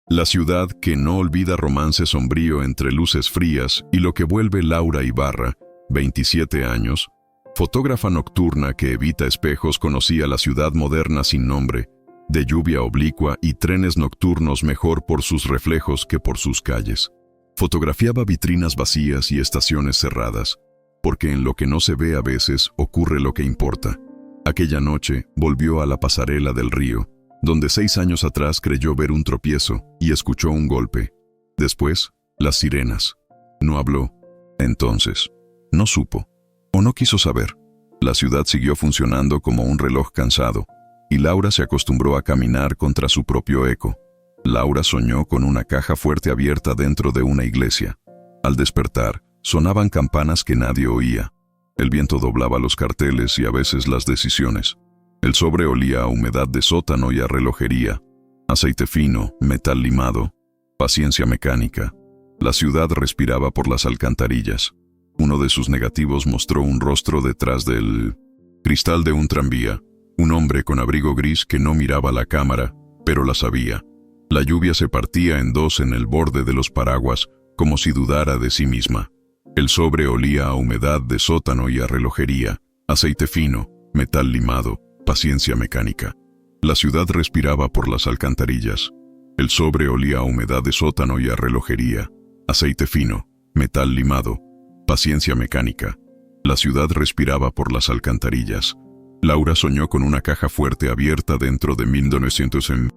La ciudad que no olvida, romance sombrío entre luces frías y lo que vuelve. Laura Ibarra, 27 años, fotógrafa nocturna que evita espejos, conocía la ciudad moderna sin nombre, de lluvia oblicua y trenes nocturnos, mejor por sus reflejos que por sus calles. Fotografiaba vitrinas vacías y estaciones cerradas, porque en lo que no se ve a veces ocurre lo que importa. Aquella noche volvió a la pasarela del río, donde 6 años atrás creyó ver un tropiezo y escuchó un golpe. Después, las sirenas. No habló. Entonces, no supo. O no quiso saber. La ciudad siguió funcionando como un reloj cansado, y Laura se acostumbró a caminar contra su propio eco. Laura soñó con una caja fuerte abierta dentro de una iglesia. Al despertar, sonaban campanas que nadie oía. El viento doblaba los carteles y a veces las decisiones. El sobre olía a humedad de sótano y a relojería, aceite fino, metal limado, paciencia mecánica. La ciudad respiraba por las alcantarillas. Uno de sus negativos mostró un rostro detrás del cristal de un tranvía, un hombre con abrigo gris que no miraba la cámara, pero la sabía. La lluvia se partía en dos en el borde de los paraguas, como si dudara de sí misma. El sobre olía a humedad de sótano y a relojería, aceite fino, metal limado, paciencia mecánica. La ciudad respiraba por las alcantarillas. El sobre olía a humedad de sótano y a relojería, aceite fino, metal limado, paciencia mecánica. La ciudad respiraba por las alcantarillas. Laura soñó con una caja fuerte abierta dentro de 1900 en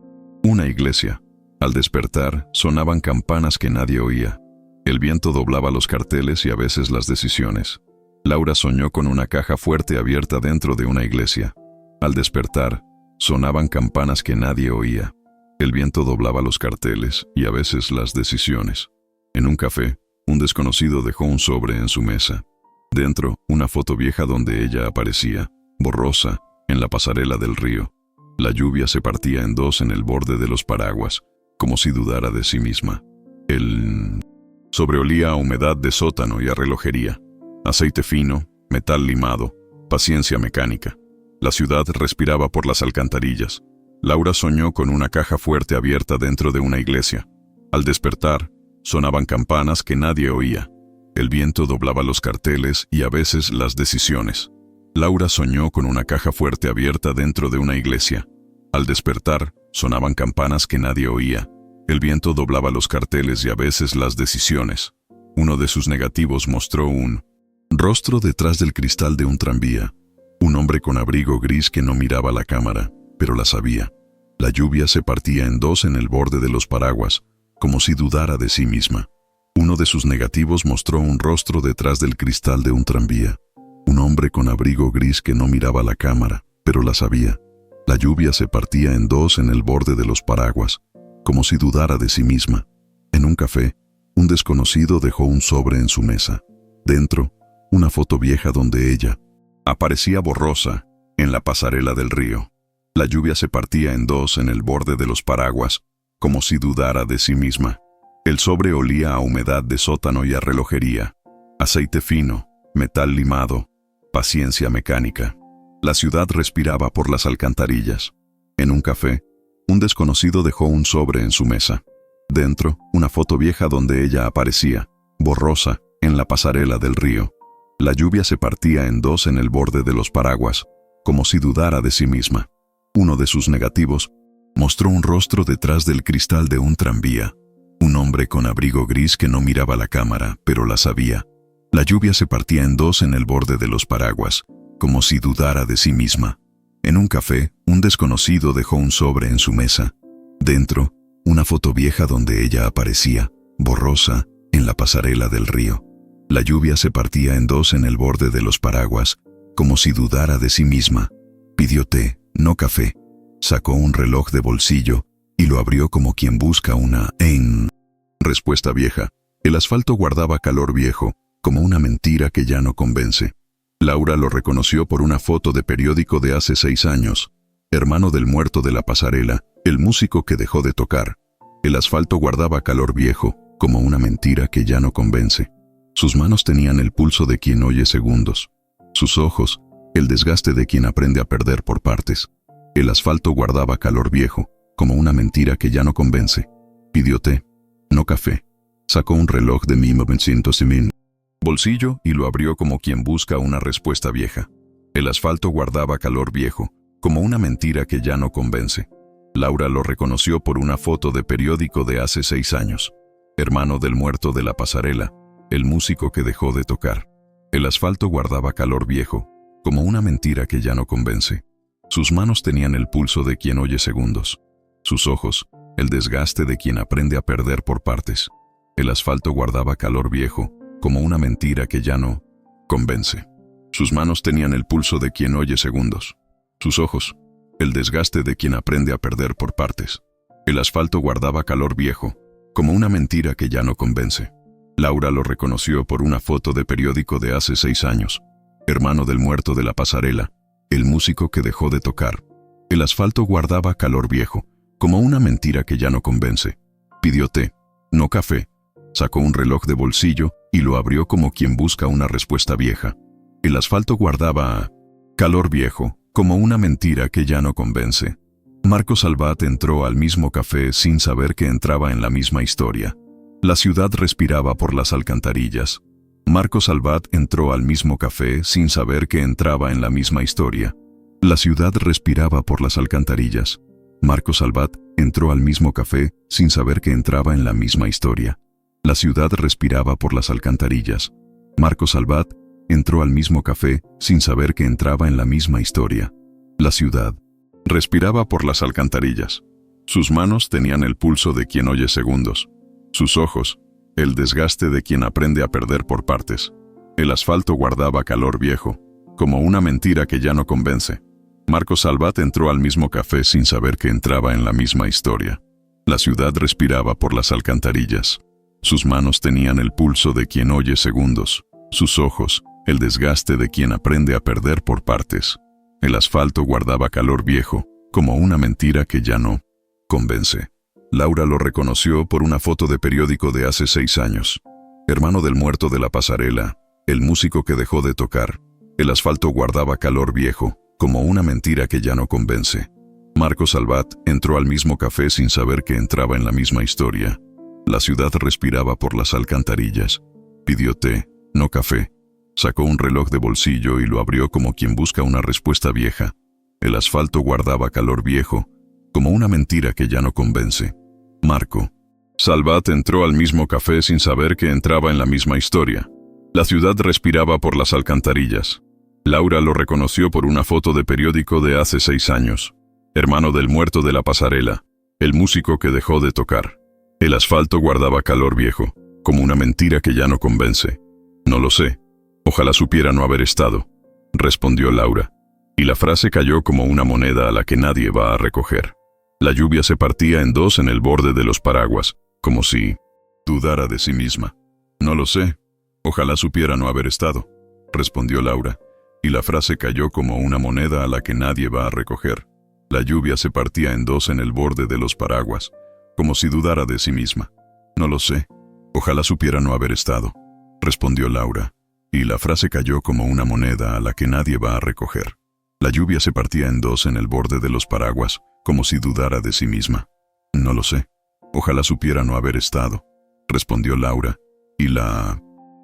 una iglesia. Al despertar, sonaban campanas que nadie oía. El viento doblaba los carteles y a veces las decisiones. Laura soñó con una caja fuerte abierta dentro de una iglesia. Al despertar, sonaban campanas que nadie oía. El viento doblaba los carteles y a veces las decisiones. En un café, un desconocido dejó un sobre en su mesa. Dentro, una foto vieja donde ella aparecía, borrosa, en la pasarela del río. La lluvia se partía en dos en el borde de los paraguas, como si dudara de sí misma. El sobre olía a humedad de sótano y a relojería, aceite fino, metal limado, paciencia mecánica. La ciudad respiraba por las alcantarillas. Laura soñó con una caja fuerte abierta dentro de una iglesia. Al despertar, sonaban campanas que nadie oía. El viento doblaba los carteles y a veces las decisiones. Laura soñó con una caja fuerte abierta dentro de una iglesia. Al despertar, sonaban campanas que nadie oía. El viento doblaba los carteles y a veces las decisiones. Uno de sus negativos mostró un rostro detrás del cristal de un tranvía. Un hombre con abrigo gris que no miraba la cámara, pero la sabía. La lluvia se partía en dos en el borde de los paraguas, como si dudara de sí misma. Uno de sus negativos mostró un rostro detrás del cristal de un tranvía. Un hombre con abrigo gris que no miraba la cámara, pero la sabía. La lluvia se partía en dos en el borde de los paraguas, como si dudara de sí misma. En un café, un desconocido dejó un sobre en su mesa. Dentro, una foto vieja donde ella aparecía borrosa, en la pasarela del río. La lluvia se partía en dos en el borde de los paraguas, como si dudara de sí misma. El sobre olía a humedad de sótano y a relojería, aceite fino, metal limado, paciencia mecánica. La ciudad respiraba por las alcantarillas. En un café, un desconocido dejó un sobre en su mesa. Dentro, una foto vieja donde ella aparecía, borrosa, en la pasarela del río. La lluvia se partía en dos en el borde de los paraguas, como si dudara de sí misma. Uno de sus negativos mostró un rostro detrás del cristal de un tranvía. Un hombre con abrigo gris que no miraba la cámara, pero la sabía. La lluvia se partía en dos en el borde de los paraguas, como si dudara de sí misma. En un café, un desconocido dejó un sobre en su mesa. Dentro, una foto vieja donde ella aparecía, borrosa, en la pasarela del río. La lluvia se partía en dos en el borde de los paraguas, como si dudara de sí misma. Pidió té, no café. Sacó un reloj de bolsillo y lo abrió como quien busca una respuesta vieja. El asfalto guardaba calor viejo, como una mentira que ya no convence. Laura lo reconoció por una foto de periódico de hace 6 años. Hermano del muerto de la pasarela, el músico que dejó de tocar. El asfalto guardaba calor viejo, como una mentira que ya no convence. Sus manos tenían el pulso de quien oye segundos. Sus ojos, el desgaste de quien aprende a perder por partes. El asfalto guardaba calor viejo, como una mentira que ya no convence. Pidió té, no café. Sacó un reloj de 1900 en bolsillo y lo abrió como quien busca una respuesta vieja. El asfalto guardaba calor viejo, como una mentira que ya no convence. Laura lo reconoció por una foto de periódico de hace 6 años. Hermano del muerto de la pasarela, el músico que dejó de tocar. El asfalto guardaba calor viejo, como una mentira que ya no convence. Sus manos tenían el pulso de quien oye segundos. Sus ojos, el desgaste de quien aprende a perder por partes. El asfalto guardaba calor viejo, como una mentira que ya no convence. Sus manos tenían el pulso de quien oye segundos. Sus ojos, el desgaste de quien aprende a perder por partes. El asfalto guardaba calor viejo, como una mentira que ya no convence. Laura lo reconoció por una foto de periódico de hace 6 años. Hermano del muerto de la pasarela, el músico que dejó de tocar. El asfalto guardaba calor viejo, como una mentira que ya no convence. Pidió té, no café. Sacó un reloj de bolsillo y lo abrió como quien busca una respuesta vieja. El asfalto guardaba calor viejo, como una mentira que ya no convence. Marco Salvat entró al mismo café sin saber que entraba en la misma historia. La ciudad respiraba por las alcantarillas. Marco Salvat entró al mismo café sin saber que entraba en la misma historia. La ciudad respiraba por las alcantarillas. Marco Salvat entró al mismo café sin saber que entraba en la misma historia. La ciudad respiraba por las alcantarillas. Marco Salvat entró al mismo café sin saber que entraba en la misma historia. La ciudad respiraba por las alcantarillas. Sus manos tenían el pulso de quien oye segundos. Sus ojos, el desgaste de quien aprende a perder por partes. El asfalto guardaba calor viejo, como una mentira que ya no convence. Marco Salvat entró al mismo café sin saber que entraba en la misma historia. La ciudad respiraba por las alcantarillas. Sus manos tenían el pulso de quien oye segundos. Sus ojos, el desgaste de quien aprende a perder por partes. El asfalto guardaba calor viejo, como una mentira que ya no convence. Laura lo reconoció por una foto de periódico de hace 6 años. Hermano del muerto de la pasarela, el músico que dejó de tocar. El asfalto guardaba calor viejo, como una mentira que ya no convence. Marco Salvat entró al mismo café sin saber que entraba en la misma historia. La ciudad respiraba por las alcantarillas. Pidió té, no café. Sacó un reloj de bolsillo y lo abrió como quien busca una respuesta vieja. El asfalto guardaba calor viejo, como una mentira que ya no convence. Marco Salvat entró al mismo café sin saber que entraba en la misma historia. La ciudad respiraba por las alcantarillas. Laura lo reconoció por una foto de periódico de hace 6 años. Hermano del muerto de la pasarela, el músico que dejó de tocar. El asfalto guardaba calor viejo, como una mentira que ya no convence. No lo sé. Ojalá supiera no haber estado, respondió Laura, y la frase cayó como una moneda a la que nadie va a recoger. La lluvia se partía en dos en el borde de los paraguas, como si dudara de sí misma. No lo sé. Ojalá supiera no haber estado, respondió Laura, y la frase cayó como una moneda a la que nadie va a recoger. La lluvia se partía en dos en el borde de los paraguas, como si dudara de sí misma. No lo sé. Ojalá supiera no haber estado, respondió Laura, y la frase cayó como una moneda a la que nadie va a recoger. La lluvia se partía en dos en el borde de los paraguas, como si dudara de sí misma. No lo sé. Ojalá supiera no haber estado, respondió Laura, y la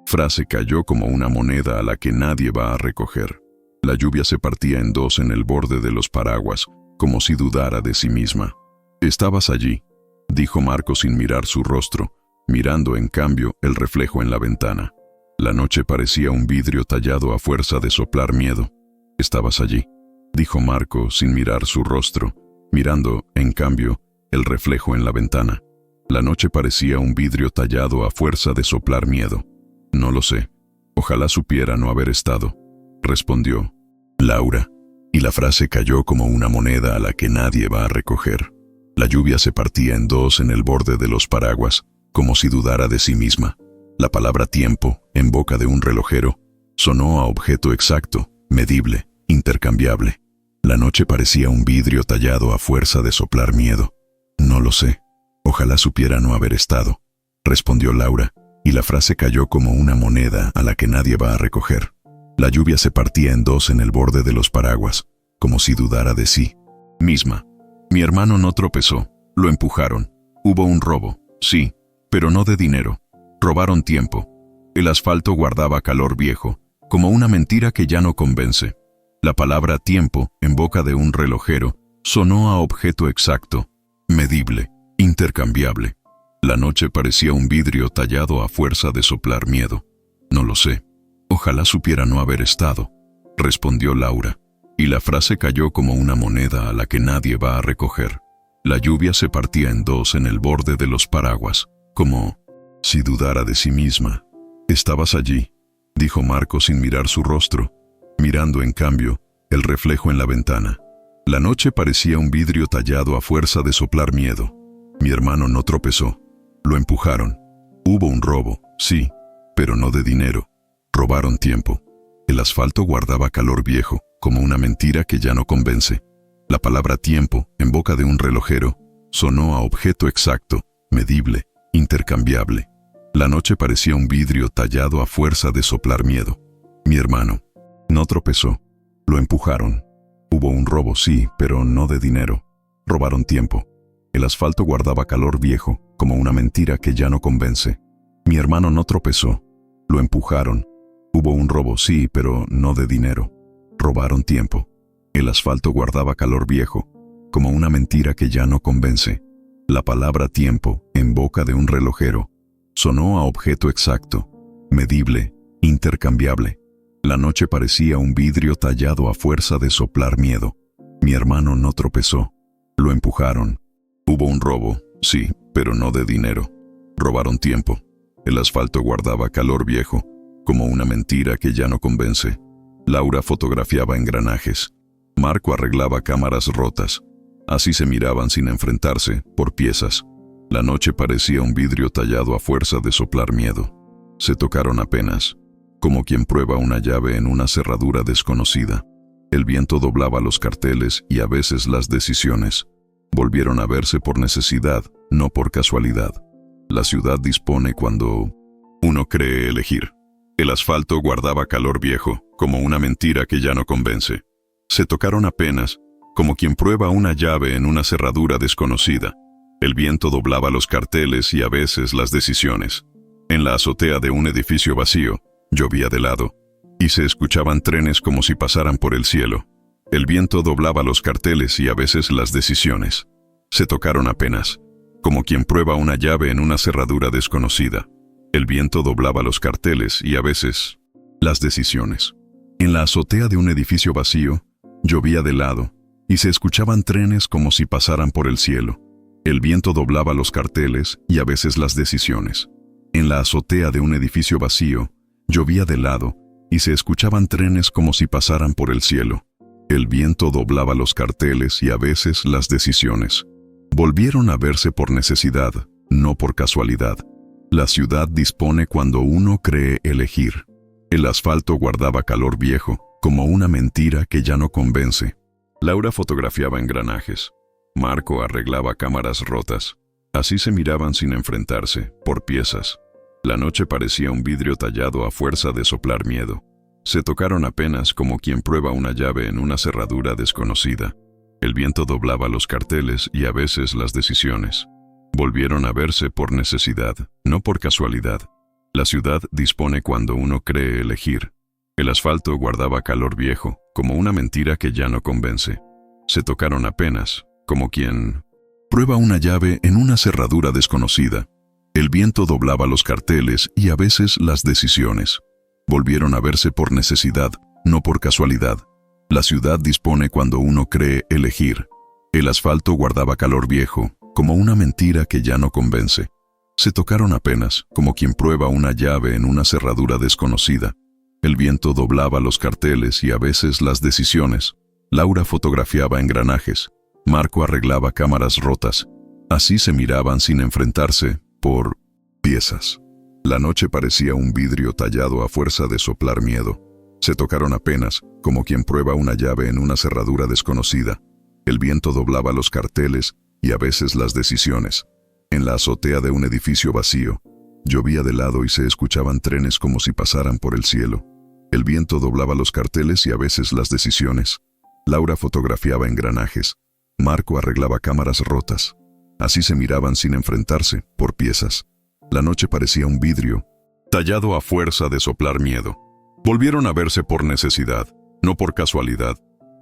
frase cayó como una moneda a la que nadie va a recoger. La lluvia se partía en dos en el borde de los paraguas, como si dudara de sí misma. «Estabas allí», dijo Marco sin mirar su rostro, mirando en cambio el reflejo en la ventana. La noche parecía un vidrio tallado a fuerza de soplar miedo. «Estabas allí», dijo Marco sin mirar su rostro, mirando, en cambio, el reflejo en la ventana. La noche parecía un vidrio tallado a fuerza de soplar miedo. «No lo sé. Ojalá supiera no haber estado», respondió Laura, y la frase cayó como una moneda a la que nadie va a recoger. La lluvia se partía en dos en el borde de los paraguas, como si dudara de sí misma. La palabra tiempo, en boca de un relojero, sonó a objeto exacto, medible, intercambiable. La noche parecía un vidrio tallado a fuerza de soplar miedo. «No lo sé. Ojalá supiera no haber estado», respondió Laura, y la frase cayó como una moneda a la que nadie va a recoger. La lluvia se partía en dos en el borde de los paraguas, como si dudara de sí misma. «Mi hermano no tropezó, lo empujaron», Hubo un robo, sí, pero no de dinero. Robaron tiempo. El asfalto guardaba calor viejo, como una mentira que ya no convence. La palabra tiempo, en boca de un relojero, sonó a objeto exacto, medible, intercambiable. La noche parecía un vidrio tallado a fuerza de soplar miedo. No lo sé. Ojalá supiera no haber estado, respondió Laura, y la frase cayó como una moneda a la que nadie va a recoger. La lluvia se partía en dos en el borde de los paraguas, como si dudara de sí misma. «Estabas allí», dijo Marco sin mirar su rostro, mirando en cambio el reflejo en la ventana. La noche parecía un vidrio tallado a fuerza de soplar miedo. Mi hermano no tropezó. Lo empujaron. Hubo un robo, sí, pero no de dinero. Robaron tiempo. El asfalto guardaba calor viejo, como una mentira que ya no convence. La palabra tiempo, en boca de un relojero, sonó a objeto exacto, medible, intercambiable. La noche parecía un vidrio tallado a fuerza de soplar miedo. Mi hermano no tropezó. Lo empujaron. Hubo un robo, sí, pero no de dinero. Robaron tiempo. El asfalto guardaba calor viejo, como una mentira que ya no convence. Mi hermano no tropezó. Lo empujaron. Hubo un robo, sí, pero no de dinero. Robaron tiempo. El asfalto guardaba calor viejo, como una mentira que ya no convence. La palabra tiempo, en boca de un relojero, sonó a objeto exacto, medible, intercambiable. La noche parecía un vidrio tallado a fuerza de soplar miedo. Mi hermano no tropezó. Lo empujaron. Hubo un robo, sí, pero no de dinero. Robaron tiempo. El asfalto guardaba calor viejo, como una mentira que ya no convence. Laura fotografiaba engranajes. Marco arreglaba cámaras rotas. Así se miraban sin enfrentarse, por piezas. La noche parecía un vidrio tallado a fuerza de soplar miedo. Se tocaron apenas, como quien prueba una llave en una cerradura desconocida. El viento doblaba los carteles y a veces las decisiones. Volvieron a verse por necesidad, no por casualidad. La ciudad dispone cuando uno cree elegir. El asfalto guardaba calor viejo, como una mentira que ya no convence. Se tocaron apenas, como quien prueba una llave en una cerradura desconocida. El viento doblaba los carteles y a veces las decisiones. En la azotea de un edificio vacío, llovía de lado, y se escuchaban trenes como si pasaran por el cielo. El viento doblaba los carteles y a veces las decisiones. Se tocaron apenas, como quien prueba una llave en una cerradura desconocida. El viento doblaba los carteles y a veces las decisiones. En la azotea de un edificio vacío, llovía de lado, y se escuchaban trenes como si pasaran por el cielo. El viento doblaba los carteles y a veces las decisiones. En la azotea de un edificio vacío, llovía de lado, y se escuchaban trenes como si pasaran por el cielo. El viento doblaba los carteles y a veces las decisiones. Volvieron a verse por necesidad, no por casualidad. La ciudad dispone cuando uno cree elegir. El asfalto guardaba calor viejo, como una mentira que ya no convence. Laura fotografiaba engranajes. Marco arreglaba cámaras rotas. Así se miraban sin enfrentarse, por piezas. La noche parecía un vidrio tallado a fuerza de soplar miedo. Se tocaron apenas como quien prueba una llave en una cerradura desconocida. El viento doblaba los carteles y a veces las decisiones. Volvieron a verse por necesidad, no por casualidad. La ciudad dispone cuando uno cree elegir. El asfalto guardaba calor viejo, como una mentira que ya no convence. Se tocaron apenas, como quien prueba una llave en una cerradura desconocida. El viento doblaba los carteles y a veces las decisiones. Volvieron a verse por necesidad, no por casualidad. La ciudad dispone cuando uno cree elegir. El asfalto guardaba calor viejo, como una mentira que ya no convence. Se tocaron apenas, como quien prueba una llave en una cerradura desconocida. El viento doblaba los carteles y a veces las decisiones. Laura fotografiaba engranajes. Marco arreglaba cámaras rotas. Así se miraban sin enfrentarse, por piezas. La noche parecía un vidrio tallado a fuerza de soplar miedo. Se tocaron apenas, como quien prueba una llave en una cerradura desconocida. El viento doblaba los carteles y a veces las decisiones. En la azotea de un edificio vacío, llovía de lado y se escuchaban trenes como si pasaran por el cielo. El viento doblaba los carteles y a veces las decisiones. Laura fotografiaba engranajes. Marco arreglaba cámaras rotas. Así se miraban sin enfrentarse, por piezas. La noche parecía un vidrio, tallado a fuerza de soplar miedo. Volvieron a verse por necesidad, no por casualidad.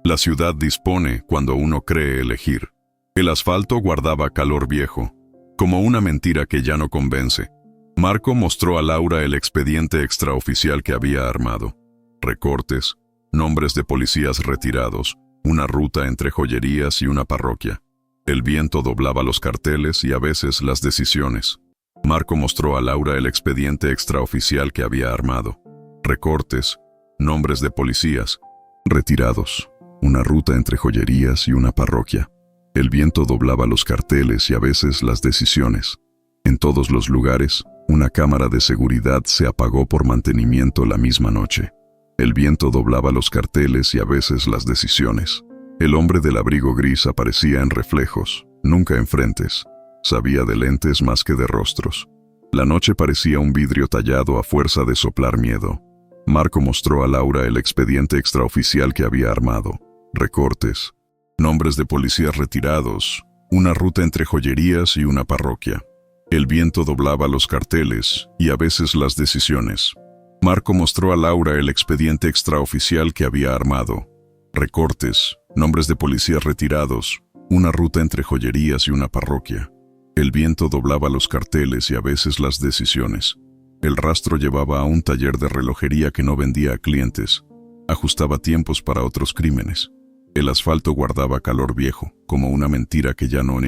La ciudad dispone cuando uno cree elegir. El asfalto guardaba calor viejo, como una mentira que ya no convence. Marco mostró a Laura el expediente extraoficial que había armado. Recortes, nombres de policías retirados, una ruta entre joyerías y una parroquia. El viento doblaba los carteles y a veces las decisiones. Marco mostró a Laura el expediente extraoficial que había armado. Recortes, nombres de policías retirados, una ruta entre joyerías y una parroquia. El viento doblaba los carteles y a veces las decisiones. En todos los lugares, una cámara de seguridad se apagó por mantenimiento la misma noche. El viento doblaba los carteles y a veces las decisiones. El hombre del abrigo gris aparecía en reflejos, nunca en frentes. Sabía de lentes más que de rostros. La noche parecía un vidrio tallado a fuerza de soplar miedo. Marco mostró a Laura el expediente extraoficial que había armado. Recortes, nombres de policías retirados, una ruta entre joyerías y una parroquia. El viento doblaba los carteles y a veces las decisiones. Marco mostró a Laura el expediente extraoficial que había armado. Recortes, nombres de policías retirados, una ruta entre joyerías y una parroquia. El viento doblaba los carteles y a veces las decisiones. El rastro llevaba a un taller de relojería que no vendía a clientes. Ajustaba tiempos para otros crímenes. El asfalto guardaba calor viejo, como una mentira que ya no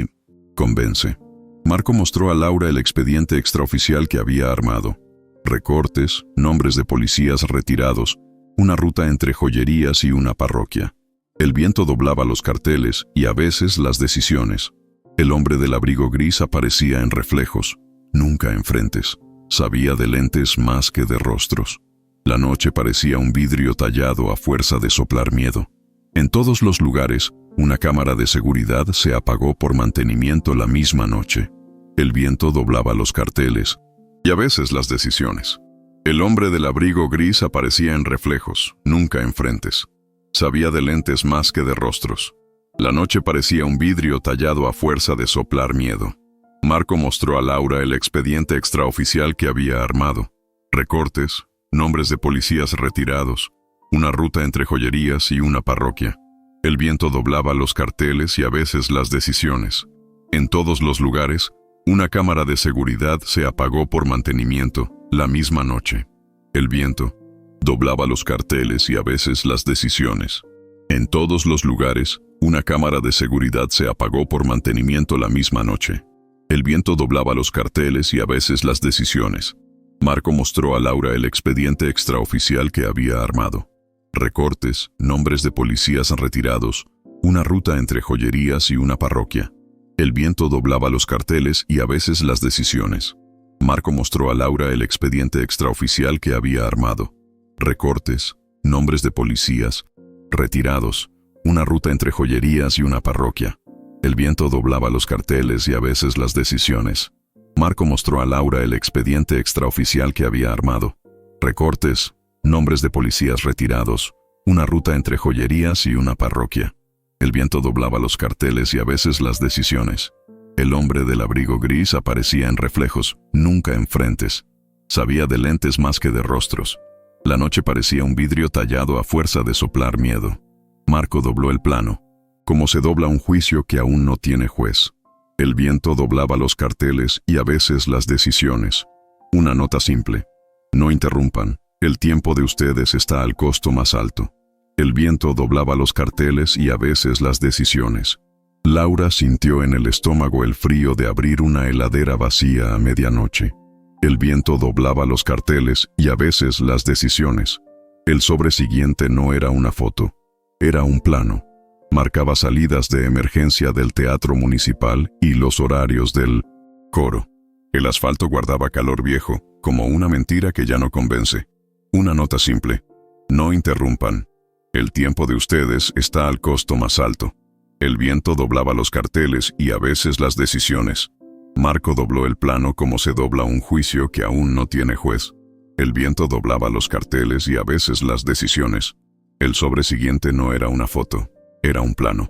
convence. Marco mostró a Laura el expediente extraoficial que había armado. Recortes, nombres de policías retirados, una ruta entre joyerías y una parroquia. El viento doblaba los carteles y a veces las decisiones. El hombre del abrigo gris aparecía en reflejos, nunca en frentes. Sabía de lentes más que de rostros. La noche parecía un vidrio tallado a fuerza de soplar miedo. En todos los lugares, una cámara de seguridad se apagó por mantenimiento la misma noche. El viento doblaba los carteles y a veces las decisiones. El hombre del abrigo gris aparecía en reflejos, nunca en frentes. Sabía de lentes más que de rostros. La noche parecía un vidrio tallado a fuerza de soplar miedo. Marco mostró a Laura el expediente extraoficial que había armado. Recortes, nombres de policías retirados, una ruta entre joyerías y una parroquia. El viento doblaba los carteles y a veces las decisiones. En todos los lugares, una cámara de seguridad se apagó por mantenimiento la misma noche. El viento doblaba los carteles y a veces las decisiones. En todos los lugares, una cámara de seguridad se apagó por mantenimiento la misma noche. El viento doblaba los carteles y a veces las decisiones. Marco mostró a Laura el expediente extraoficial que había armado. Recortes, nombres de policías retirados, una ruta entre joyerías y una parroquia. El viento doblaba los carteles y a veces las decisiones. Marco mostró a Laura el expediente extraoficial que había armado. Recortes, nombres de policías retirados, una ruta entre joyerías y una parroquia. El viento doblaba los carteles y a veces las decisiones. Marco mostró a Laura el expediente extraoficial que había armado. Recortes, nombres de policías retirados, una ruta entre joyerías y una parroquia. El viento doblaba los carteles y a veces las decisiones. El hombre del abrigo gris aparecía en reflejos, nunca en frentes. Sabía de lentes más que de rostros. La noche parecía un vidrio tallado a fuerza de soplar miedo. Marco dobló el plano, como se dobla un juicio que aún no tiene juez. El viento doblaba los carteles y a veces las decisiones. Una nota simple. No interrumpan, el tiempo de ustedes está al costo más alto. El viento doblaba los carteles y a veces las decisiones. Laura sintió en el estómago el frío de abrir una heladera vacía a medianoche. El viento doblaba los carteles y a veces las decisiones. El sobre siguiente no era una foto, era un plano. Marcaba salidas de emergencia del teatro municipal y los horarios del coro. El asfalto guardaba calor viejo, como una mentira que ya no convence. Una nota simple. No interrumpan. El tiempo de ustedes está al costo más alto. El viento doblaba los carteles y a veces las decisiones. Marco dobló el plano como se dobla un juicio que aún no tiene juez. El viento doblaba los carteles y a veces las decisiones. El sobre siguiente no era una foto, era un plano.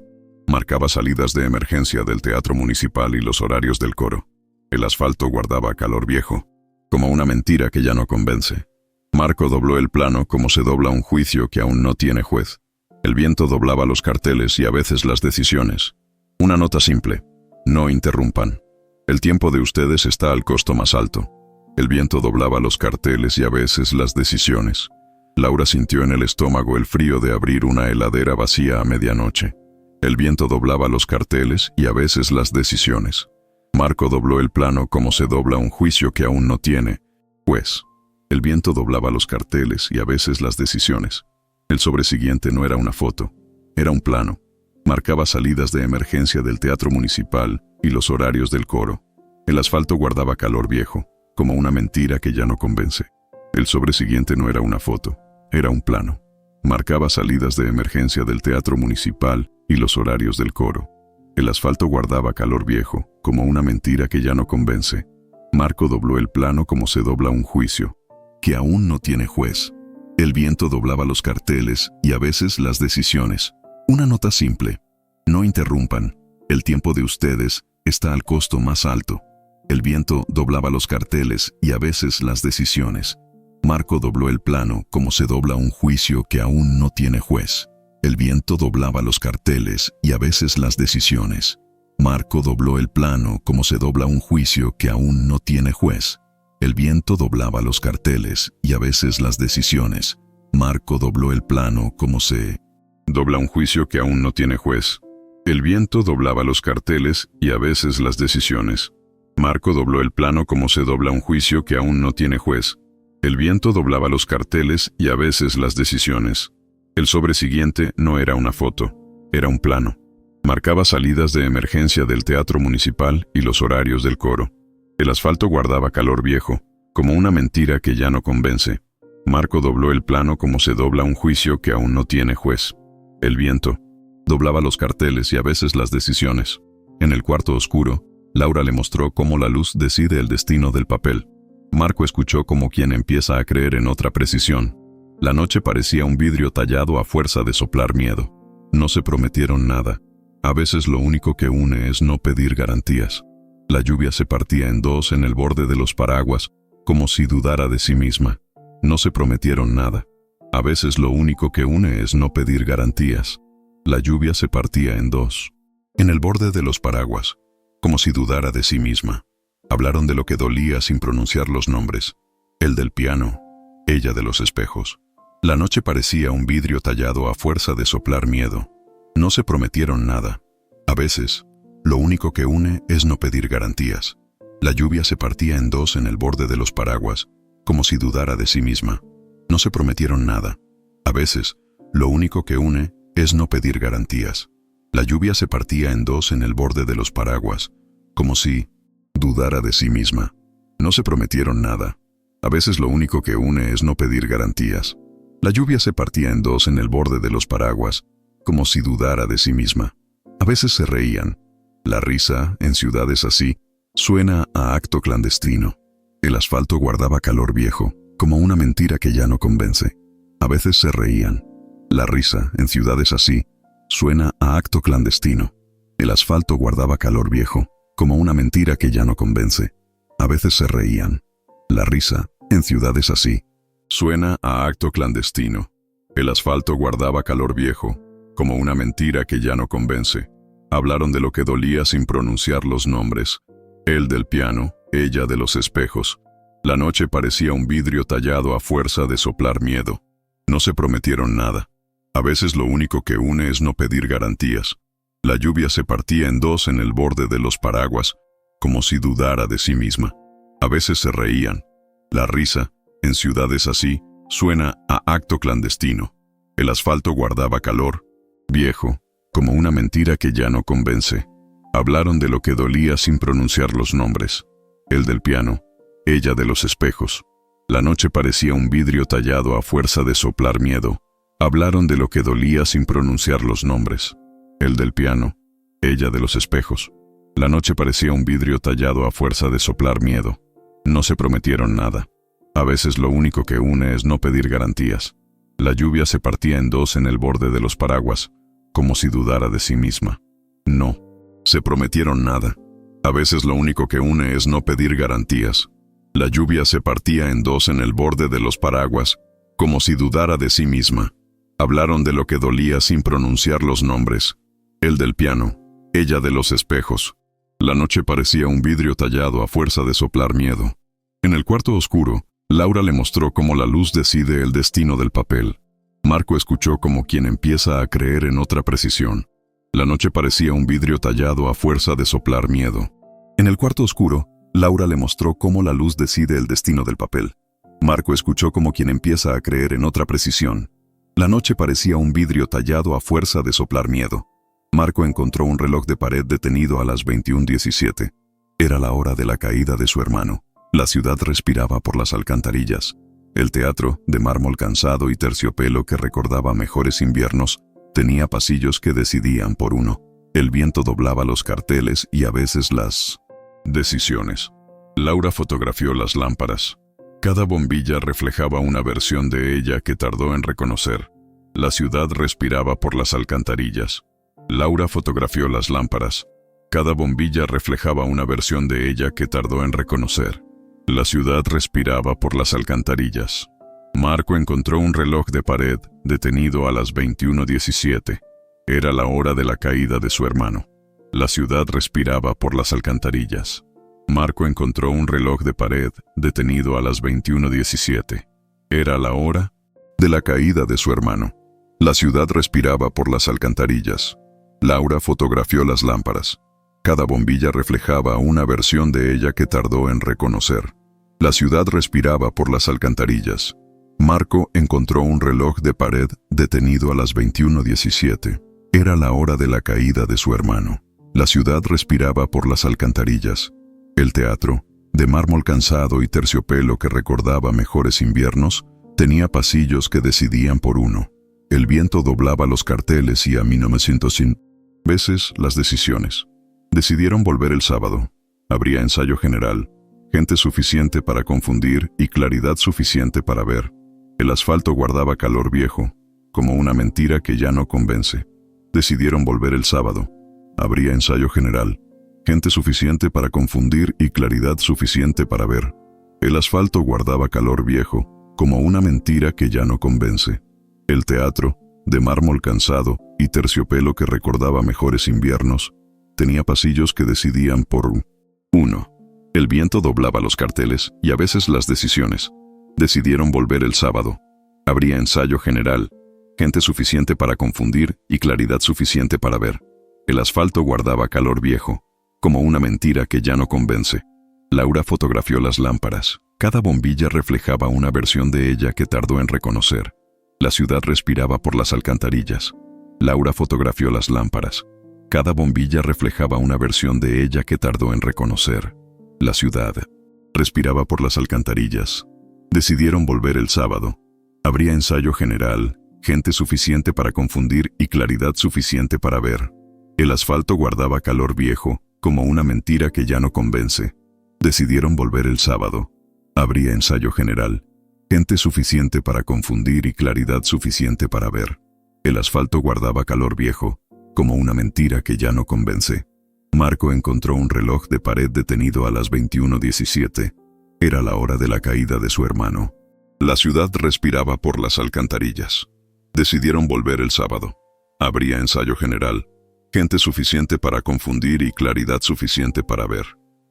Marcaba salidas de emergencia del teatro municipal y los horarios del coro. El asfalto guardaba calor viejo, como una mentira que ya no convence. Marco dobló el plano como se dobla un juicio que aún no tiene juez. El viento doblaba los carteles y a veces las decisiones. Una nota simple: no interrumpan. El tiempo de ustedes está al costo más alto. El viento doblaba los carteles y a veces las decisiones. Laura sintió en el estómago el frío de abrir una heladera vacía a medianoche. El viento doblaba los carteles y a veces las decisiones. Marco dobló el plano como se dobla un juicio que aún no tiene juez. El viento doblaba los carteles y a veces las decisiones. El sobresiguiente no era una foto, era un plano. Marcaba salidas de emergencia del teatro municipal y los horarios del coro. El asfalto guardaba calor viejo, como una mentira que ya no convence. El sobresiguiente no era una foto, era un plano. Marcaba salidas de emergencia del teatro municipal y los horarios del coro. El asfalto guardaba calor viejo, como una mentira que ya no convence. Marco dobló el plano como se dobla un juicio, que aún no tiene juez. El viento doblaba los carteles y a veces las decisiones. Una nota simple: no interrumpan. El tiempo de ustedes está al costo más alto. El viento doblaba los carteles y a veces las decisiones. Marco dobló el plano como se dobla un juicio que aún no tiene juez. El viento doblaba los carteles y a veces las decisiones. Marco dobló el plano como se dobla un juicio que aún no tiene juez. El viento doblaba los carteles y a veces las decisiones. Marco dobló el plano como se dobla un juicio que aún no tiene juez. El viento doblaba los carteles y a veces las decisiones. Marco dobló el plano como se dobla un juicio que aún no tiene juez. El viento doblaba los carteles y a veces las decisiones. El sobresiguiente no era una foto, era un plano. Marcaba salidas de emergencia del teatro municipal y los horarios del coro. El asfalto guardaba calor viejo, como una mentira que ya no convence. Marco dobló el plano como se dobla un juicio que aún no tiene juez. El viento doblaba los carteles y a veces las decisiones. En el cuarto oscuro, Laura le mostró cómo la luz decide el destino del papel. Marco escuchó como quien empieza a creer en otra precisión. La noche parecía un vidrio tallado a fuerza de soplar miedo. No se prometieron nada. A veces lo único que une es no pedir garantías. La lluvia se partía en dos en el borde de los paraguas, como si dudara de sí misma. No se prometieron nada. A veces lo único que une es no pedir garantías. La lluvia se partía en dos en el borde de los paraguas, como si dudara de sí misma. Hablaron de lo que dolía sin pronunciar los nombres. Él del piano, ella de los espejos. La noche parecía un vidrio tallado a fuerza de soplar miedo. No se prometieron nada. A veces, lo único que une es no pedir garantías. La lluvia se partía en dos en el borde de los paraguas, como si dudara de sí misma. No se prometieron nada. A veces, lo único que une es no pedir garantías. La lluvia se partía en dos en el borde de los paraguas, como si dudara de sí misma. No se prometieron nada. A veces lo único que une es no pedir garantías. La lluvia se partía en dos en el borde de los paraguas, como si dudara de sí misma. A veces se reían. La risa, en ciudades así, suena a acto clandestino. El asfalto guardaba calor viejo, como una mentira que ya no convence. A veces se reían. La risa, en ciudades así, suena a acto clandestino. El asfalto guardaba calor viejo, como una mentira que ya no convence. A veces se reían. La risa, en ciudades así, suena a acto clandestino. El asfalto guardaba calor viejo, como una mentira que ya no convence. Hablaron de lo que dolía sin pronunciar los nombres. Él del piano, ella de los espejos. La noche parecía un vidrio tallado a fuerza de soplar miedo. No se prometieron nada. A veces lo único que une es no pedir garantías. La lluvia se partía en dos en el borde de los paraguas, como si dudara de sí misma. A veces se reían. La risa, en ciudades así, suena a acto clandestino. El asfalto guardaba calor viejo, como una mentira que ya no convence. Hablaron de lo que dolía sin pronunciar los nombres. Él del piano, ella de los espejos. La noche parecía un vidrio tallado a fuerza de soplar miedo. Hablaron de lo que dolía sin pronunciar los nombres. Él del piano, ella de los espejos. La noche parecía un vidrio tallado a fuerza de soplar miedo. No se prometieron nada. A veces lo único que une es no pedir garantías. La lluvia se partía en dos en el borde de los paraguas, como si dudara de sí misma. No. Se prometieron nada. A veces lo único que une es no pedir garantías. La lluvia se partía en dos en el borde de los paraguas, como si dudara de sí misma. Hablaron de lo que dolía sin pronunciar los nombres. Él del piano, ella de los espejos. La noche parecía un vidrio tallado a fuerza de soplar miedo. En el cuarto oscuro, Laura le mostró cómo la luz decide el destino del papel. Marco escuchó como quien empieza a creer en otra precisión. La noche parecía un vidrio tallado a fuerza de soplar miedo. En el cuarto oscuro, Laura le mostró cómo la luz decide el destino del papel. Marco escuchó como quien empieza a creer en otra precisión. La noche parecía un vidrio tallado a fuerza de soplar miedo. Marco encontró un reloj de pared detenido a las 21:17. Era la hora de la caída de su hermano. La ciudad respiraba por las alcantarillas. El teatro, de mármol cansado y terciopelo que recordaba mejores inviernos, tenía pasillos que decidían por uno. El viento doblaba los carteles y a veces las decisiones. Laura fotografió las lámparas. Cada bombilla reflejaba una versión de ella que tardó en reconocer. La ciudad respiraba por las alcantarillas. Laura fotografió las lámparas. Cada bombilla reflejaba una versión de ella que tardó en reconocer. La ciudad respiraba por las alcantarillas. Marco encontró un reloj de pared detenido a las 21:17. Era la hora de la caída de su hermano. La ciudad respiraba por las alcantarillas. Marco encontró un reloj de pared detenido a las 21:17. Era la hora de la caída de su hermano. La ciudad respiraba por las alcantarillas. Laura fotografió las lámparas. Cada bombilla reflejaba una versión de ella que tardó en reconocer. La ciudad respiraba por las alcantarillas. Marco encontró un reloj de pared detenido a las 21:17. Era la hora de la caída de su hermano. La ciudad respiraba por las alcantarillas. El teatro, de mármol cansado y terciopelo que recordaba mejores inviernos, tenía pasillos que decidían por uno. El viento doblaba los carteles y a mí no me siento sin veces las decisiones. Decidieron volver el sábado. Habría ensayo general, gente suficiente para confundir y claridad suficiente para ver. El asfalto guardaba calor viejo, como una mentira que ya no convence. Decidieron volver el sábado. Habría ensayo general, gente suficiente para confundir y claridad suficiente para ver. El asfalto guardaba calor viejo, como una mentira que ya no convence. El teatro, de mármol cansado y terciopelo que recordaba mejores inviernos, tenía pasillos que decidían por uno. El viento doblaba los carteles y a veces las decisiones. Decidieron volver el sábado. Habría ensayo general, gente suficiente para confundir y claridad suficiente para ver. El asfalto guardaba calor viejo, como una mentira que ya no convence. Laura fotografió las lámparas. Cada bombilla reflejaba una versión de ella que tardó en reconocer. La ciudad respiraba por las alcantarillas. Laura fotografió las lámparas. Cada bombilla reflejaba una versión de ella que tardó en reconocer. La ciudad respiraba por las alcantarillas. Decidieron volver el sábado. Habría ensayo general, gente suficiente para confundir y claridad suficiente para ver. El asfalto guardaba calor viejo, como una mentira que ya no convence. Decidieron volver el sábado. Habría ensayo general, gente suficiente para confundir y claridad suficiente para ver. El asfalto guardaba calor viejo, como una mentira que ya no convence. Marco encontró un reloj de pared detenido a las 21:17. Era la hora de la caída de su hermano. La ciudad respiraba por las alcantarillas. Decidieron volver el sábado. Habría ensayo general, gente suficiente para confundir y claridad suficiente para ver.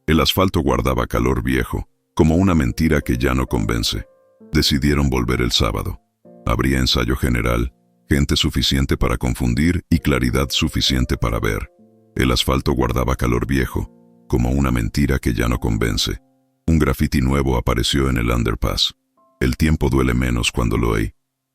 El asfalto guardaba calor viejo, como una mentira que ya no convence. Decidieron volver el sábado. Habría ensayo general, gente suficiente para confundir y claridad suficiente para ver. El asfalto guardaba calor viejo, como una mentira que ya no convence. Un grafiti nuevo apareció en el underpass. El tiempo duele menos cuando lo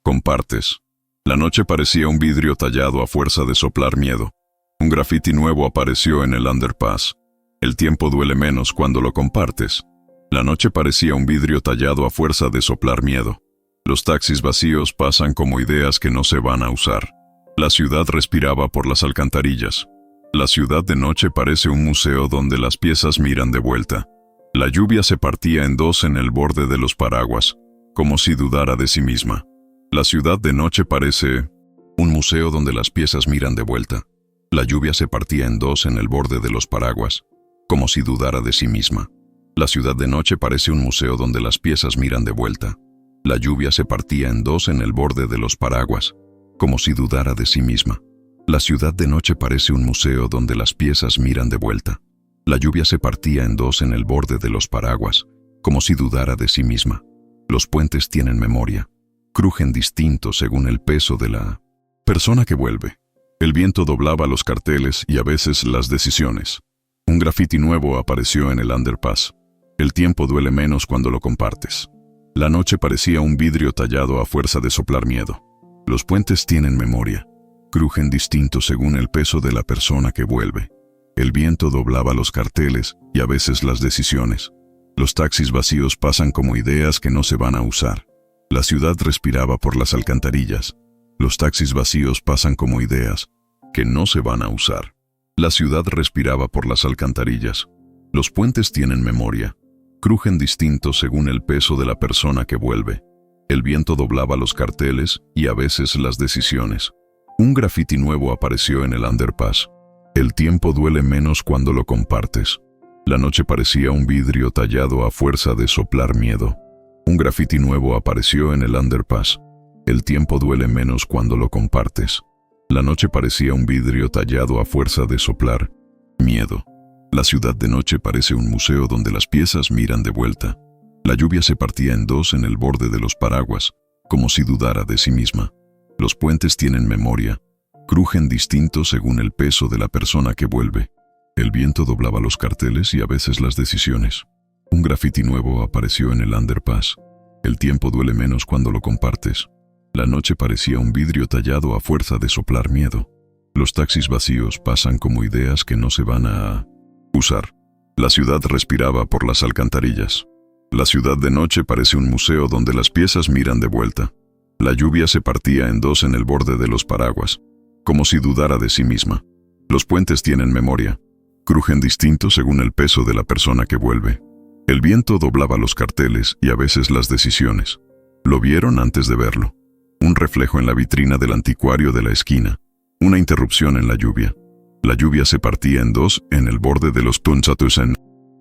compartes. La noche parecía un vidrio tallado a fuerza de soplar miedo. Un grafiti nuevo apareció en el underpass. El tiempo duele menos cuando lo compartes. La noche parecía un vidrio tallado a fuerza de soplar miedo. Los taxis vacíos pasan como ideas que no se van a usar. La ciudad respiraba por las alcantarillas. La ciudad de noche parece un museo donde las piezas miran de vuelta. La lluvia se partía en dos en el borde de los paraguas, como si dudara de sí misma. La ciudad de noche parece un museo donde las piezas miran de vuelta. La lluvia se partía en dos en el borde de los paraguas, como si dudara de sí misma. La ciudad de noche parece un museo donde las piezas miran de vuelta. La lluvia se partía en dos en el borde de los paraguas, como si dudara de sí misma. La ciudad de noche parece un museo donde las piezas miran de vuelta. La lluvia se partía en dos en el borde de los paraguas, como si dudara de sí misma. Los puentes tienen memoria. Crujen distinto según el peso de la persona que vuelve. El viento doblaba los carteles y a veces las decisiones. Un grafiti nuevo apareció en el underpass. El tiempo duele menos cuando lo compartes. La noche parecía un vidrio tallado a fuerza de soplar miedo. Los puentes tienen memoria. Crujen distinto según el peso de la persona que vuelve. El viento doblaba los carteles y a veces las decisiones. Los taxis vacíos pasan como ideas que no se van a usar. La ciudad respiraba por las alcantarillas. Los taxis vacíos pasan como ideas que no se van a usar. La ciudad respiraba por las alcantarillas. Los puentes tienen memoria. Crujen distinto según el peso de la persona que vuelve. El viento doblaba los carteles y a veces las decisiones. Un grafiti nuevo apareció en el underpass. El tiempo duele menos cuando lo compartes. La noche parecía un vidrio tallado a fuerza de soplar miedo. Un grafiti nuevo apareció en el underpass. El tiempo duele menos cuando lo compartes. La noche parecía un vidrio tallado a fuerza de soplar miedo. La ciudad de noche parece un museo donde las piezas miran de vuelta. La lluvia se partía en dos en el borde de los paraguas, como si dudara de sí misma. Los puentes tienen memoria. Crujen distinto según el peso de la persona que vuelve. El viento doblaba los carteles y a veces las decisiones. Un grafiti nuevo apareció en el underpass. El tiempo duele menos cuando lo compartes. La noche parecía un vidrio tallado a fuerza de soplar miedo. Los taxis vacíos pasan como ideas que no se van a usar. La ciudad respiraba por las alcantarillas. La ciudad de noche parece un museo donde las piezas miran de vuelta. La lluvia se partía en dos en el borde de los paraguas, como si dudara de sí misma. Los puentes tienen memoria. Crujen distinto según el peso de la persona que vuelve. El viento doblaba los carteles y a veces las decisiones. Lo vieron antes de verlo. Un reflejo en la vitrina del anticuario de la esquina. Una interrupción en la lluvia. La lluvia se partía en dos en el borde de los Tunchatusen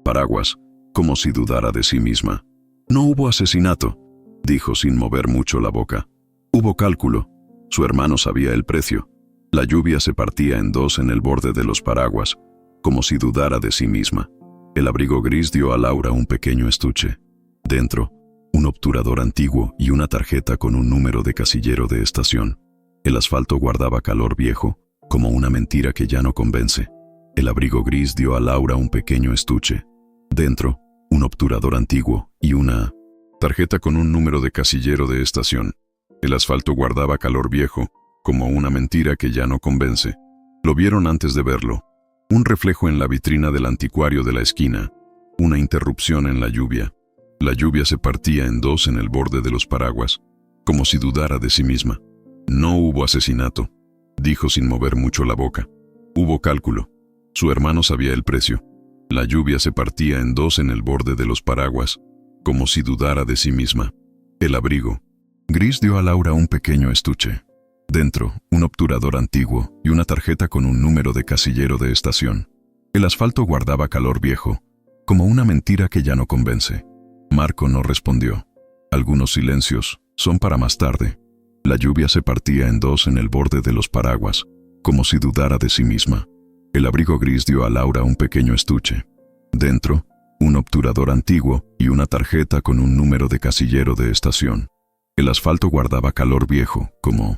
paraguas, como si dudara de sí misma. No hubo asesinato, dijo sin mover mucho la boca. Hubo cálculo. Su hermano sabía el precio. La lluvia se partía en dos en el borde de los paraguas, como si dudara de sí misma. El abrigo gris dio a Laura un pequeño estuche. Dentro, un obturador antiguo y una tarjeta con un número de casillero de estación. El asfalto guardaba calor viejo, como una mentira que ya no convence. El abrigo gris dio a Laura un pequeño estuche. Dentro, un obturador antiguo y una tarjeta con un número de casillero de estación. El asfalto guardaba calor viejo, como una mentira que ya no convence. Lo vieron antes de verlo. Un reflejo en la vitrina del anticuario de la esquina. Una interrupción en la lluvia. La lluvia se partía en dos en el borde de los paraguas, como si dudara de sí misma. No hubo asesinato, dijo sin mover mucho la boca. Hubo cálculo. Su hermano sabía el precio. La lluvia se partía en dos en el borde de los paraguas, como si dudara de sí misma. El abrigo gris dio a Laura un pequeño estuche. Dentro, un obturador antiguo y una tarjeta con un número de casillero de estación. El asfalto guardaba calor viejo, como una mentira que ya no convence. Marco no respondió. Algunos silencios son para más tarde. La lluvia se partía en dos en el borde de los paraguas, como si dudara de sí misma. El abrigo gris dio a Laura un pequeño estuche. Dentro, un obturador antiguo y una tarjeta con un número de casillero de estación. El asfalto guardaba calor viejo, como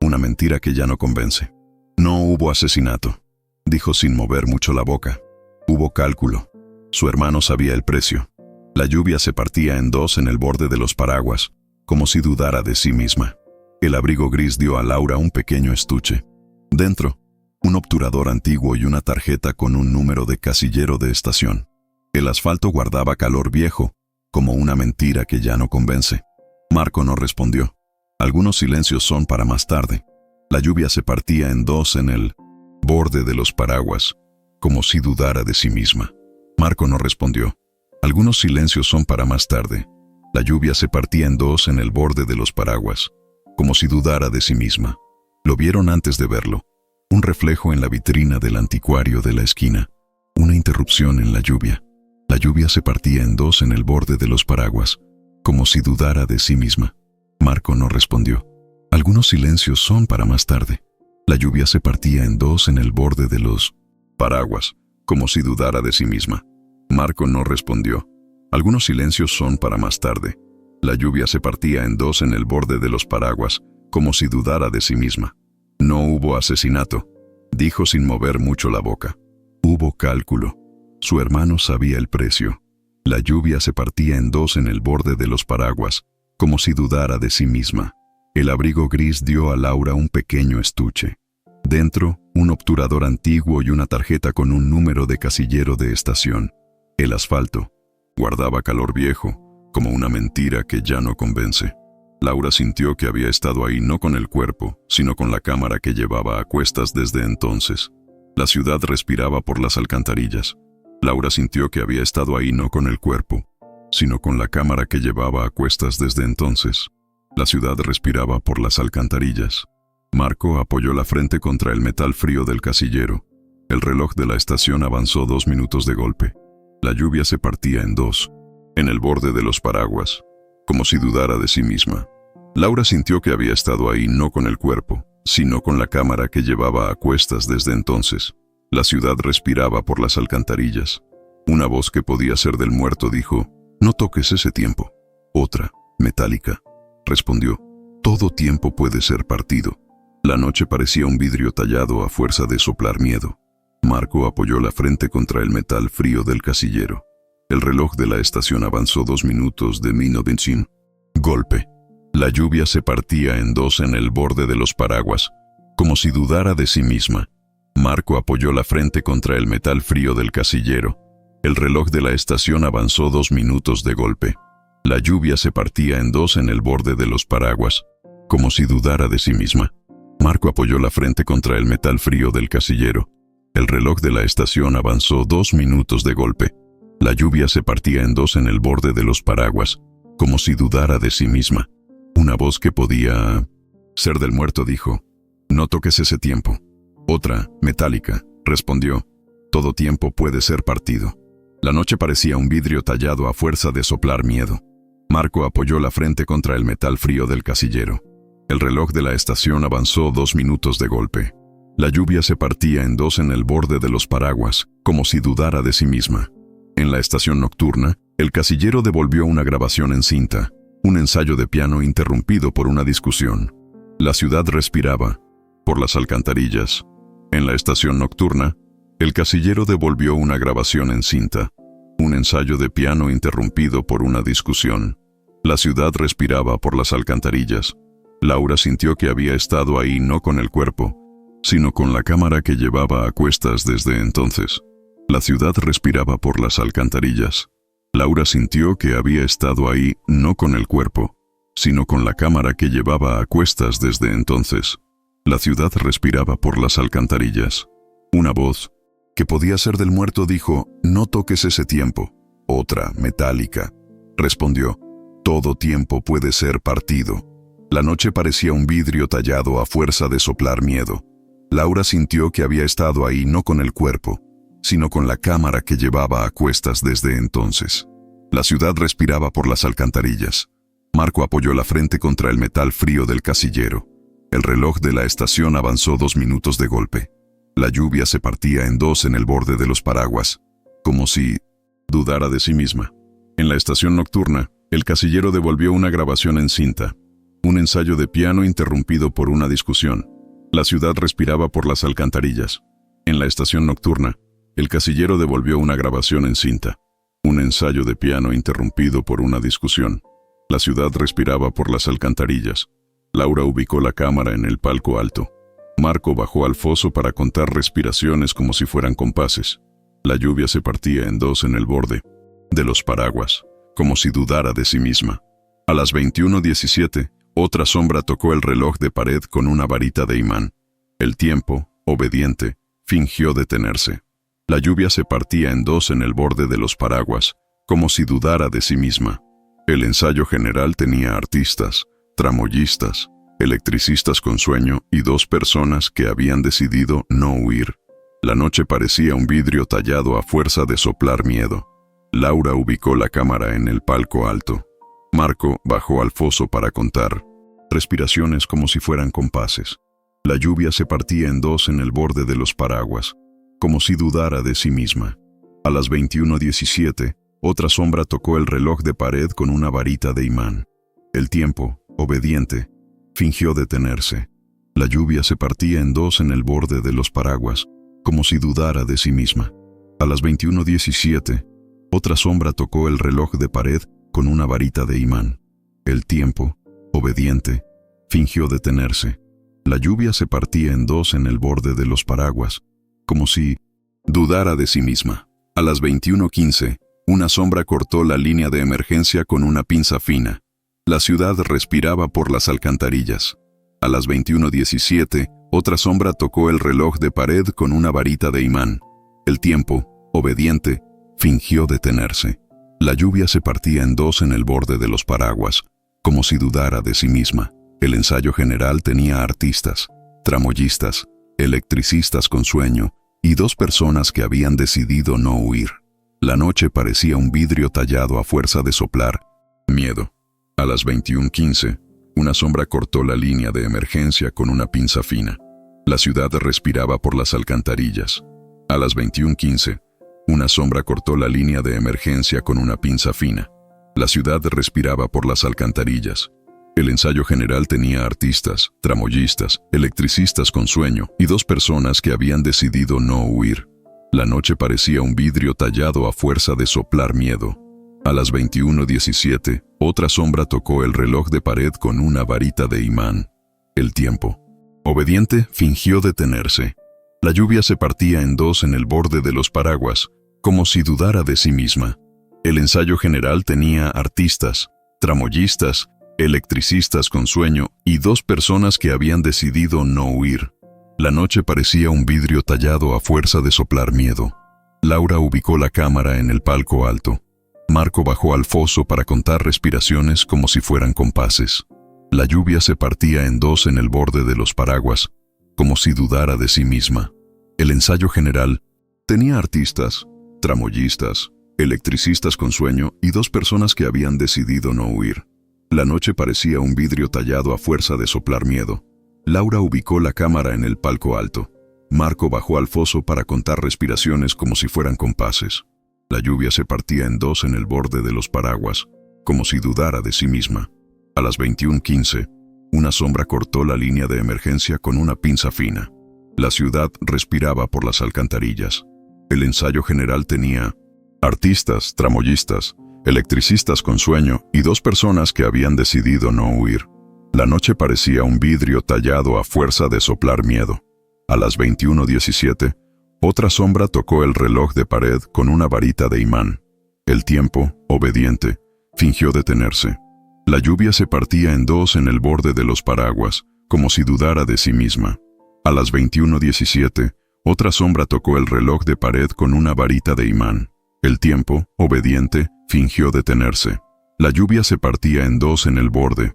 una mentira que ya no convence. No hubo asesinato, dijo sin mover mucho la boca. Hubo cálculo. Su hermano sabía el precio. La lluvia se partía en dos en el borde de los paraguas, como si dudara de sí misma. El abrigo gris dio a Laura un pequeño estuche. Dentro, un obturador antiguo y una tarjeta con un número de casillero de estación. El asfalto guardaba calor viejo, como una mentira que ya no convence. Marco no respondió. Algunos silencios son para más tarde. La lluvia se partía en dos en el borde de los paraguas, como si dudara de sí misma. Marco no respondió. Algunos silencios son para más tarde. La lluvia se partía en dos en el borde de los paraguas, como si dudara de sí misma. Lo vieron antes de verlo. Un reflejo en la vitrina del anticuario de la esquina. Una interrupción en la lluvia. La lluvia se partía en dos en el borde de los paraguas, como si dudara de sí misma. Marco no respondió. Algunos silencios son para más tarde. La lluvia se partía en dos en el borde de los paraguas, como si dudara de sí misma. Marco no respondió. Algunos silencios son para más tarde. La lluvia se partía en dos en el borde de los paraguas, como si dudara de sí misma. No hubo asesinato, dijo sin mover mucho la boca. Hubo cálculo. Su hermano sabía el precio. La lluvia se partía en dos en el borde de los paraguas, como si dudara de sí misma. El abrigo gris dio a Laura un pequeño estuche. Dentro, un obturador antiguo y una tarjeta con un número de casillero de estación. El asfalto. Guardaba calor viejo, como una mentira que ya no convence. Laura sintió que había estado ahí no con el cuerpo, sino con la cámara que llevaba a cuestas desde entonces. La ciudad respiraba por las alcantarillas. Laura sintió que había estado ahí no con el cuerpo, sino con la cámara que llevaba a cuestas desde entonces. La ciudad respiraba por las alcantarillas. Marco apoyó la frente contra el metal frío del casillero. El reloj de la estación avanzó 2 minutos de golpe. La lluvia se partía en dos, en el borde de los paraguas, como si dudara de sí misma. Laura sintió que había estado ahí no con el cuerpo, sino con la cámara que llevaba a cuestas desde entonces. La ciudad respiraba por las alcantarillas. Una voz que podía ser del muerto dijo: «No toques ese tiempo». Otra, metálica, respondió: «Todo tiempo puede ser partido». La noche parecía un vidrio tallado a fuerza de soplar miedo. Marco apoyó la frente contra el metal frío del casillero. El reloj de la estación avanzó 2 minutos de minutos. Golpe. La lluvia se partía en dos en el borde de los paraguas, como si dudara de sí misma. Marco apoyó la frente contra el metal frío del casillero. El reloj de la estación avanzó 2 minutos de golpe. La lluvia se partía en dos en el borde de los paraguas, como si dudara de sí misma. Marco apoyó la frente contra el metal frío del casillero. El reloj de la estación avanzó 2 minutos de golpe. La lluvia se partía en dos en el borde de los paraguas, como si dudara de sí misma. Una voz que podía ser del muerto dijo: «No toques ese tiempo». Otra, metálica, respondió: «Todo tiempo puede ser partido». La noche parecía un vidrio tallado a fuerza de soplar miedo. Marco apoyó la frente contra el metal frío del casillero. El reloj de la estación avanzó 2 minutos de golpe. La lluvia se partía en dos en el borde de los paraguas, como si dudara de sí misma. En la estación nocturna, el casillero devolvió una grabación en cinta, un ensayo de piano interrumpido por una discusión. La ciudad respiraba por las alcantarillas. En la estación nocturna, el casillero devolvió una grabación en cinta, un ensayo de piano interrumpido por una discusión. La ciudad respiraba por las alcantarillas. Laura sintió que había estado ahí no con el cuerpo, sino con la cámara que llevaba a cuestas desde entonces. La ciudad respiraba por las alcantarillas. Laura sintió que había estado ahí no con el cuerpo, sino con la cámara que llevaba a cuestas desde entonces. La ciudad respiraba por las alcantarillas. Una voz, que podía ser del muerto, dijo: «No toques ese tiempo». Otra, metálica, respondió: «Todo tiempo puede ser partido». La noche parecía un vidrio tallado a fuerza de soplar miedo. Laura sintió que había estado ahí no con el cuerpo, sino con la cámara que llevaba a cuestas desde entonces. La ciudad respiraba por las alcantarillas. Marco apoyó la frente contra el metal frío del casillero. El reloj de la estación avanzó 2 minutos de golpe. La lluvia se partía en dos en el borde de los paraguas, como si dudara de sí misma. En la estación nocturna, el casillero devolvió una grabación en cinta, un ensayo de piano interrumpido por una discusión. La ciudad respiraba por las alcantarillas. En la estación nocturna, el casillero devolvió una grabación en cinta, un ensayo de piano interrumpido por una discusión. La ciudad respiraba por las alcantarillas. Laura ubicó la cámara en el palco alto. Marco bajó al foso para contar respiraciones como si fueran compases. La lluvia se partía en dos en el borde de los paraguas, como si dudara de sí misma. A las 21:17, otra sombra tocó el reloj de pared con una varita de imán. El tiempo, obediente, fingió detenerse. La lluvia se partía en dos en el borde de los paraguas, como si dudara de sí misma. El ensayo general tenía artistas, tramoyistas, electricistas con sueño y 2 personas que habían decidido no huir. La noche parecía un vidrio tallado a fuerza de soplar miedo. Laura ubicó la cámara en el palco alto. Marco bajó al foso para contar. Respiraciones como si fueran compases. La lluvia se partía en 2 en el borde de los paraguas, como si dudara de sí misma. A las 21:17, otra sombra tocó el reloj de pared con una varita de imán. El tiempo, obediente, fingió detenerse. La lluvia se partía en 2 en el borde de los paraguas, como si dudara de sí misma. A las 21:17, otra sombra tocó el reloj de pared con una varita de imán. El tiempo, obediente, fingió detenerse. La lluvia se partía en 2 en el borde de los paraguas, como si dudara de sí misma. A las 21:15, una sombra cortó la línea de emergencia con una pinza fina. La ciudad respiraba por las alcantarillas. A las 21:17, otra sombra tocó el reloj de pared con una varita de imán. El tiempo, obediente, fingió detenerse. La lluvia se partía en 2 en el borde de los paraguas, como si dudara de sí misma. El ensayo general tenía artistas, tramoyistas, electricistas con sueño y 2 personas que habían decidido no huir. La noche parecía un vidrio tallado a fuerza de soplar miedo. A las 21:15, una sombra cortó la línea de emergencia con una pinza fina. La ciudad respiraba por las alcantarillas. A las 21:15, una sombra cortó la línea de emergencia con una pinza fina. La ciudad respiraba por las alcantarillas. El ensayo general tenía artistas, tramoyistas, electricistas con sueño y 2 personas que habían decidido no huir. La noche parecía un vidrio tallado a fuerza de soplar miedo. A las 21:17, otra sombra tocó el reloj de pared con una varita de imán. El tiempo, obediente, fingió detenerse. La lluvia se partía en 2 en el borde de los paraguas, como si dudara de sí misma. El ensayo general tenía artistas, tramoyistas, electricistas con sueño y 2 personas que habían decidido no huir. La noche parecía un vidrio tallado a fuerza de soplar miedo. Laura ubicó la cámara en el palco alto. Marco bajó al foso para contar respiraciones como si fueran compases. La lluvia se partía en 2 en el borde de los paraguas, como si dudara de sí misma. El ensayo general tenía artistas, tramoyistas, electricistas con sueño y 2 personas que habían decidido no huir. La noche parecía un vidrio tallado a fuerza de soplar miedo. Laura ubicó la cámara en el palco alto. Marco bajó al foso para contar respiraciones como si fueran compases. La lluvia se partía en 2 en el borde de los paraguas, como si dudara de sí misma. A las 21:15, una sombra cortó la línea de emergencia con una pinza fina. La ciudad respiraba por las alcantarillas. El ensayo general tenía artistas, tramoyistas, electricistas con sueño y 2 personas que habían decidido no huir. La noche parecía un vidrio tallado a fuerza de soplar miedo. A las 21:17, otra sombra tocó el reloj de pared con una varita de imán. El tiempo, obediente, fingió detenerse. La lluvia se partía en 2 en el borde de los paraguas, como si dudara de sí misma. A las 21:17, otra sombra tocó el reloj de pared con una varita de imán. El tiempo, obediente, fingió detenerse. La lluvia se partía en 2 en el borde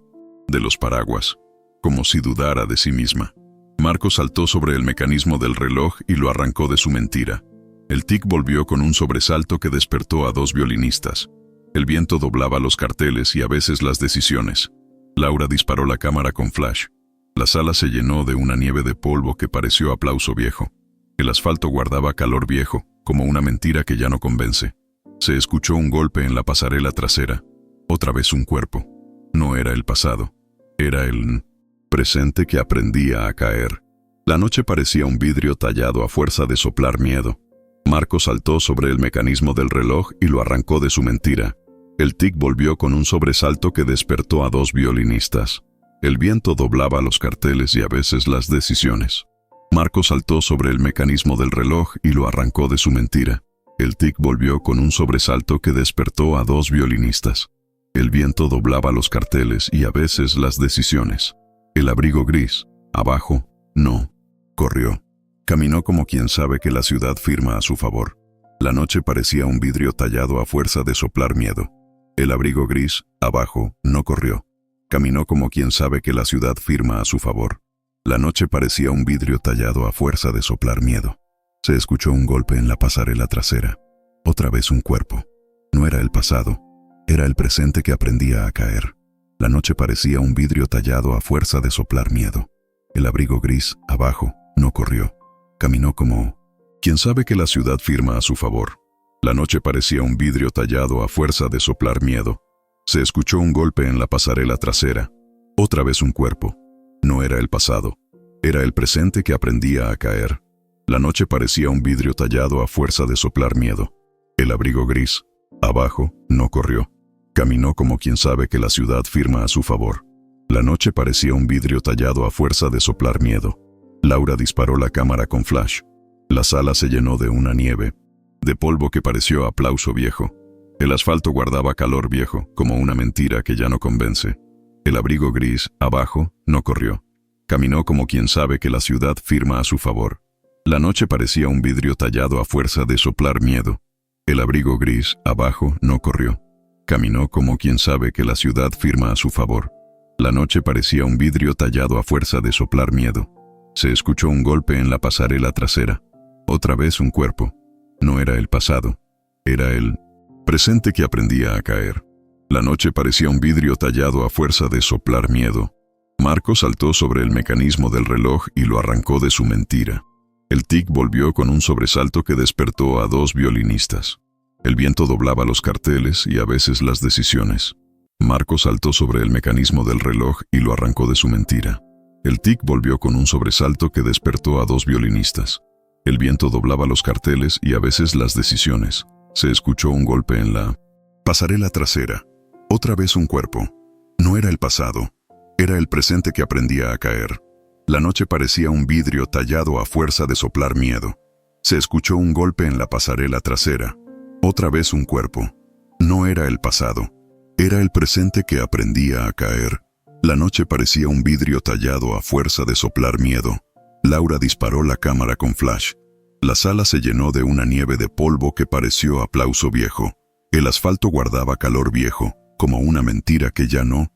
de los paraguas, como si dudara de sí misma. Marco saltó sobre el mecanismo del reloj y lo arrancó de su mentira. El tic volvió con un sobresalto que despertó a 2 violinistas. El viento doblaba los carteles y a veces las decisiones. Laura disparó la cámara con flash. La sala se llenó de una nieve de polvo que pareció aplauso viejo. El asfalto guardaba calor viejo, como una mentira que ya no convence. Se escuchó un golpe en la pasarela trasera. Otra vez un cuerpo. No era el pasado. Era el presente que aprendía a caer. La noche parecía un vidrio tallado a fuerza de soplar miedo. Marco saltó sobre el mecanismo del reloj y lo arrancó de su mentira. El tic volvió con un sobresalto que despertó a 2 violinistas. El viento doblaba los carteles y a veces las decisiones. Marco saltó sobre el mecanismo del reloj y lo arrancó de su mentira. El tic volvió con un sobresalto que despertó a 2 violinistas. El viento doblaba los carteles y a veces las decisiones. El abrigo gris, abajo, no. Corrió. Caminó como quien sabe que la ciudad firma a su favor. La noche parecía un vidrio tallado a fuerza de soplar miedo. El abrigo gris, abajo, no corrió. Caminó como quien sabe que la ciudad firma a su favor. La noche parecía un vidrio tallado a fuerza de soplar miedo. Se escuchó un golpe en la pasarela trasera. Otra vez un cuerpo. No era el pasado, era el presente que aprendía a caer. La noche parecía un vidrio tallado a fuerza de soplar miedo. El abrigo gris, abajo, no corrió. Caminó como quien sabe que la ciudad firma a su favor. La noche parecía un vidrio tallado a fuerza de soplar miedo. Se escuchó un golpe en la pasarela trasera. Otra vez un cuerpo. No era el pasado, era el presente que aprendía a caer. La noche parecía un vidrio tallado a fuerza de soplar miedo. El abrigo gris, abajo, no corrió. Caminó como quien sabe que la ciudad firma a su favor. La noche parecía un vidrio tallado a fuerza de soplar miedo. Laura disparó la cámara con flash. La sala se llenó de una nieve, de polvo que pareció aplauso viejo. El asfalto guardaba calor viejo, como una mentira que ya no convence. El abrigo gris, abajo, no corrió. Caminó como quien sabe que la ciudad firma a su favor. La noche parecía un vidrio tallado a fuerza de soplar miedo. El abrigo gris, abajo, no corrió. Caminó como quien sabe que la ciudad firma a su favor. La noche parecía un vidrio tallado a fuerza de soplar miedo. Se escuchó un golpe en la pasarela trasera. Otra vez un cuerpo. No era el pasado, era el presente que aprendía a caer. La noche parecía un vidrio tallado a fuerza de soplar miedo. Marco saltó sobre el mecanismo del reloj y lo arrancó de su mentira. El tic volvió con un sobresalto que despertó a dos violinistas. El viento doblaba los carteles y a veces las decisiones. Marco saltó sobre el mecanismo del reloj y lo arrancó de su mentira. El tic volvió con un sobresalto que despertó a dos violinistas. El viento doblaba los carteles y a veces las decisiones. Se escuchó un golpe en la pasarela trasera. Otra vez un cuerpo. No era el pasado, era el presente que aprendía a caer. La noche parecía un vidrio tallado a fuerza de soplar miedo. Se escuchó un golpe en la pasarela trasera. Otra vez un cuerpo. No era el pasado, era el presente que aprendía a caer. La noche parecía un vidrio tallado a fuerza de soplar miedo. Laura disparó la cámara con flash. La sala se llenó de una nieve de polvo que pareció aplauso viejo. El asfalto guardaba calor viejo, como una mentira que ya no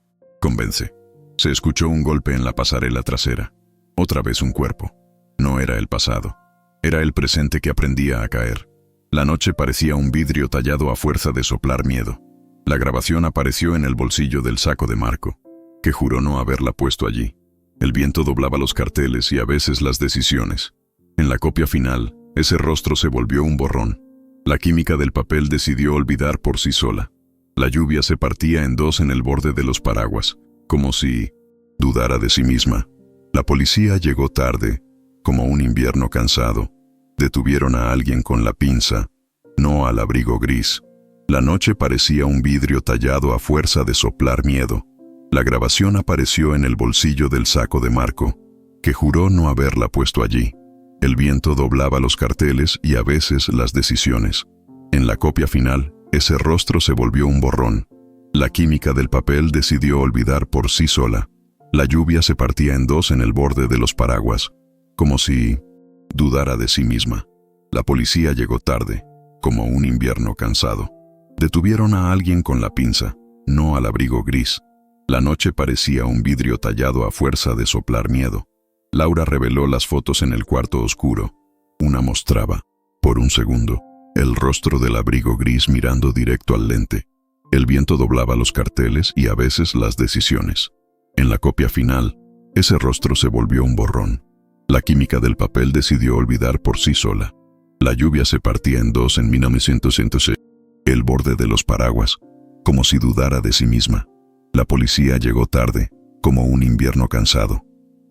convence. Se escuchó un golpe en la pasarela trasera. Otra vez un cuerpo. No era el pasado, era el presente que aprendía a caer. La noche parecía un vidrio tallado a fuerza de soplar miedo. La grabación apareció en el bolsillo del saco de Marco, que juró no haberla puesto allí. El viento doblaba los carteles y a veces las decisiones. En la copia final, ese rostro se volvió un borrón. La química del papel decidió olvidar por sí sola. La lluvia se partía en dos en el borde de los paraguas, como si dudara de sí misma. La policía llegó tarde, como un invierno cansado. Detuvieron a alguien con la pinza, no al abrigo gris. La noche parecía un vidrio tallado a fuerza de soplar miedo. La grabación apareció en el bolsillo del saco de Marco, que juró no haberla puesto allí. El viento doblaba los carteles y a veces las decisiones. En la copia final, ese rostro se volvió un borrón. La química del papel decidió olvidar por sí sola. La lluvia se partía en dos en el borde de los paraguas, como si dudara de sí misma. La policía llegó tarde, como un invierno cansado. Detuvieron a alguien con la pinza, no al abrigo gris. La noche parecía un vidrio tallado a fuerza de soplar miedo. Laura reveló las fotos en el cuarto oscuro. Una mostraba, por un segundo, el rostro del abrigo gris mirando directo al lente. El viento doblaba los carteles y a veces las decisiones. En la copia final, ese rostro se volvió un borrón. La química del papel decidió olvidar por sí sola. La lluvia se partía en dos en 1906. El borde de los paraguas, como si dudara de sí misma. La policía llegó tarde, como un invierno cansado.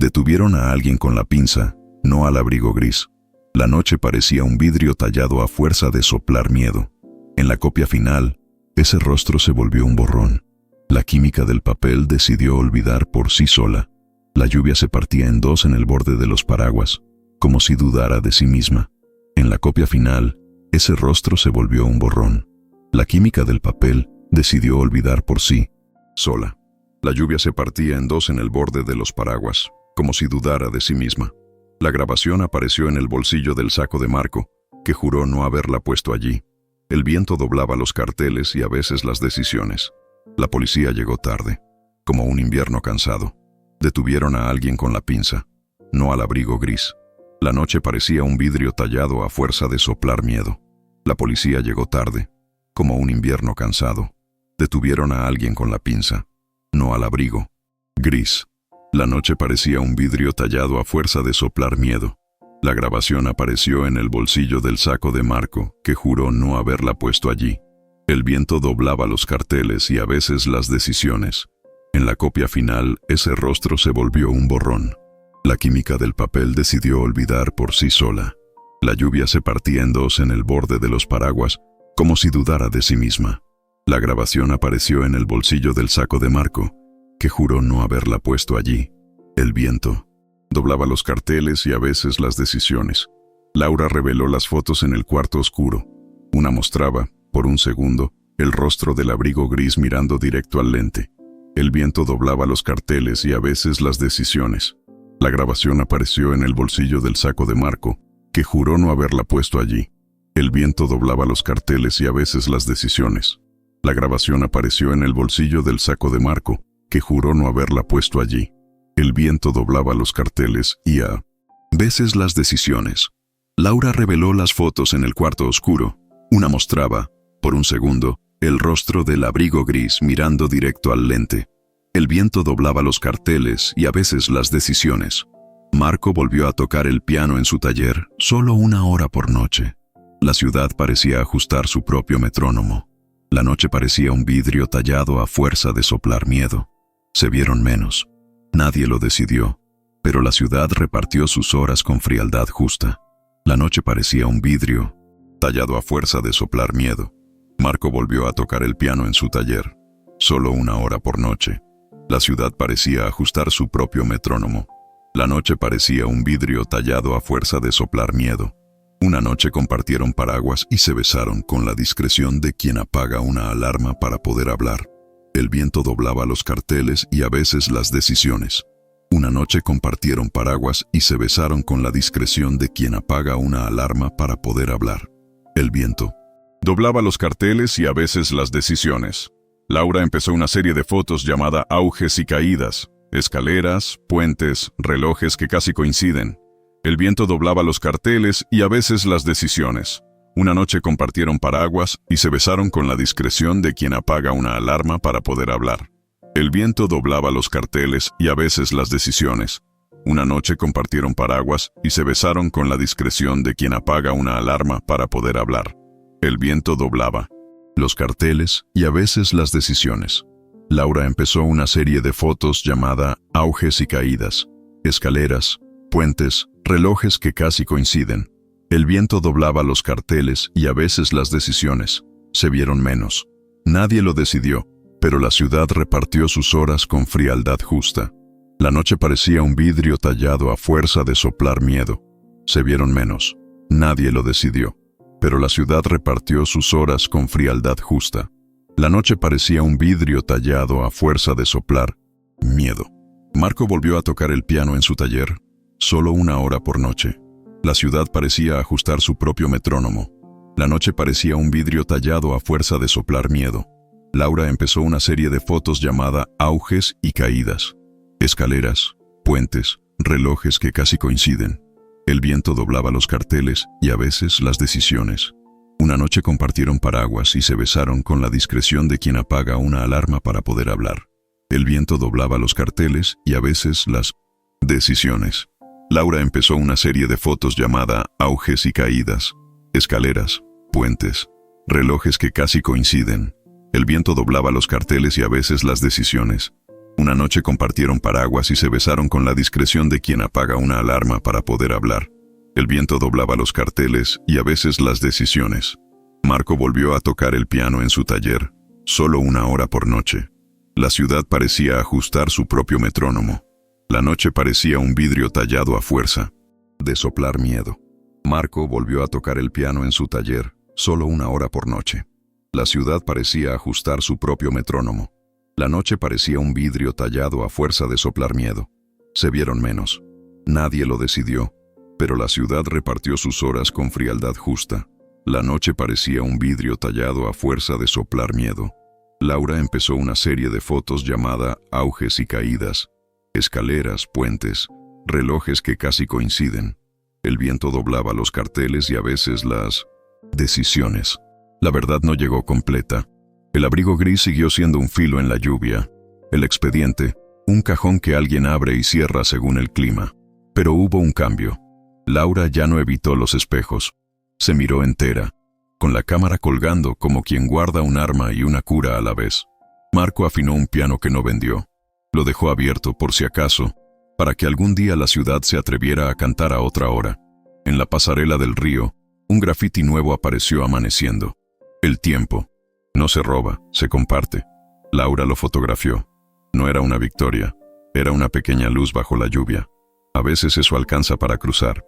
Detuvieron a alguien con la pinza, no al abrigo gris. La noche parecía un vidrio tallado a fuerza de soplar miedo. En la copia final, ese rostro se volvió un borrón. La química del papel decidió olvidar por sí sola. La lluvia se partía en dos en el borde de los paraguas, como si dudara de sí misma. En la copia final, ese rostro se volvió un borrón. La química del papel decidió olvidar por sí sola. La lluvia se partía en dos en el borde de los paraguas, como si dudara de sí misma. La grabación apareció en el bolsillo del saco de Marco, que juró no haberla puesto allí. El viento doblaba los carteles y a veces las decisiones. La policía llegó tarde. como un invierno cansado. Detuvieron a alguien con la pinza, no al abrigo gris. La noche parecía un vidrio tallado a fuerza de soplar miedo. La policía llegó tarde, como un invierno cansado. Detuvieron a alguien con la pinza, no al abrigo gris. La noche parecía un vidrio tallado a fuerza de soplar miedo. La grabación apareció en el bolsillo del saco de Marco, que juró no haberla puesto allí. El viento doblaba los carteles y a veces las decisiones. En la copia final, ese rostro se volvió un borrón. La química del papel decidió olvidar por sí sola. La lluvia se partía en dos en el borde de los paraguas, como si dudara de sí misma. La grabación apareció en el bolsillo del saco de Marco, que juró no haberla puesto allí. El viento doblaba los carteles y a veces las decisiones. Laura reveló las fotos en el cuarto oscuro. Una mostraba, por un segundo, el rostro del abrigo gris mirando directo al lente. El viento doblaba los carteles y a veces las decisiones. La grabación apareció en el bolsillo del saco de Marco, que juró no haberla puesto allí. El viento doblaba los carteles y a veces las decisiones. La grabación apareció en el bolsillo del saco de Marco, que juró no haberla puesto allí. El viento doblaba los carteles y a veces las decisiones. Laura reveló las fotos en el cuarto oscuro. Una mostraba, por un segundo, el rostro del abrigo gris mirando directo al lente. El viento doblaba los carteles y a veces las decisiones. Marco volvió a tocar el piano en su taller, solo 1 hora por noche. La ciudad parecía ajustar su propio metrónomo. La noche parecía un vidrio tallado a fuerza de soplar miedo. Se vieron menos. Nadie lo decidió, pero la ciudad repartió sus horas con frialdad justa. La noche parecía un vidrio tallado a fuerza de soplar miedo. Marco volvió a tocar el piano en su taller, solo 1 hora por noche. La ciudad parecía ajustar su propio metrónomo. La noche parecía un vidrio tallado a fuerza de soplar miedo. Una noche compartieron paraguas y se besaron con la discreción de quien apaga una alarma para poder hablar. El viento doblaba los carteles y a veces las decisiones. Una noche compartieron paraguas y se besaron con la discreción de quien apaga una alarma para poder hablar. El viento doblaba los carteles y a veces las decisiones. Laura empezó una serie de fotos llamada Auges y Caídas, escaleras, puentes, relojes que casi coinciden. El viento doblaba los carteles y a veces las decisiones. Una noche compartieron paraguas y se besaron con la discreción de quien apaga una alarma para poder hablar. El viento doblaba los carteles y a veces las decisiones. Una noche compartieron paraguas y se besaron con la discreción de quien apaga una alarma para poder hablar. El viento doblaba los carteles y a veces las decisiones. Laura empezó una serie de fotos llamada Auges y Caídas, escaleras, puentes, relojes que casi coinciden. El viento doblaba los carteles y a veces las decisiones. Se vieron menos. Nadie lo decidió, pero la ciudad repartió sus horas con frialdad justa. La noche parecía un vidrio tallado a fuerza de soplar miedo. Se vieron menos. Nadie lo decidió, pero la ciudad repartió sus horas con frialdad justa. La noche parecía un vidrio tallado a fuerza de soplar miedo. Marco volvió a tocar el piano en su taller, solo 1 hora por noche. La ciudad parecía ajustar su propio metrónomo. La noche parecía un vidrio tallado a fuerza de soplar miedo. Laura empezó una serie de fotos llamada Auges y Caídas, escaleras, puentes, relojes que casi coinciden. El viento doblaba los carteles y a veces las decisiones. Una noche compartieron paraguas y se besaron con la discreción de quien apaga una alarma para poder hablar. El viento doblaba los carteles y a veces las decisiones. Laura empezó una serie de fotos llamada Auges y Caídas, escaleras, puentes, relojes que casi coinciden. El viento doblaba los carteles y a veces las decisiones. Una noche compartieron paraguas y se besaron con la discreción de quien apaga una alarma para poder hablar. El viento doblaba los carteles y a veces las decisiones. Marco volvió a tocar el piano en su taller, solo 1 hora por noche. La ciudad parecía ajustar su propio metrónomo. La noche parecía un vidrio tallado a fuerza de soplar miedo. Marco volvió a tocar el piano en su taller, solo 1 hora por noche. La ciudad parecía ajustar su propio metrónomo. La noche parecía un vidrio tallado a fuerza de soplar miedo. Se vieron menos. Nadie lo decidió, pero la ciudad repartió sus horas con frialdad justa. La noche parecía un vidrio tallado a fuerza de soplar miedo. Laura empezó una serie de fotos llamada Auges y Caídas, escaleras, puentes, relojes que casi coinciden. El viento doblaba los carteles y a veces las decisiones. La verdad no llegó completa. El abrigo gris siguió siendo un filo en la lluvia. El expediente, un cajón que alguien abre y cierra según el clima. Pero hubo un cambio. Laura ya no evitó los espejos. Se miró entera, con la cámara colgando como quien guarda un arma y una cura a la vez. Marco afinó un piano que no vendió. Lo dejó abierto por si acaso, para que algún día la ciudad se atreviera a cantar a otra hora. En la pasarela del río, un grafiti nuevo apareció amaneciendo. El tiempo. No se roba, se comparte. Laura lo fotografió. No era una victoria, era una pequeña luz bajo la lluvia. A veces eso alcanza para cruzar.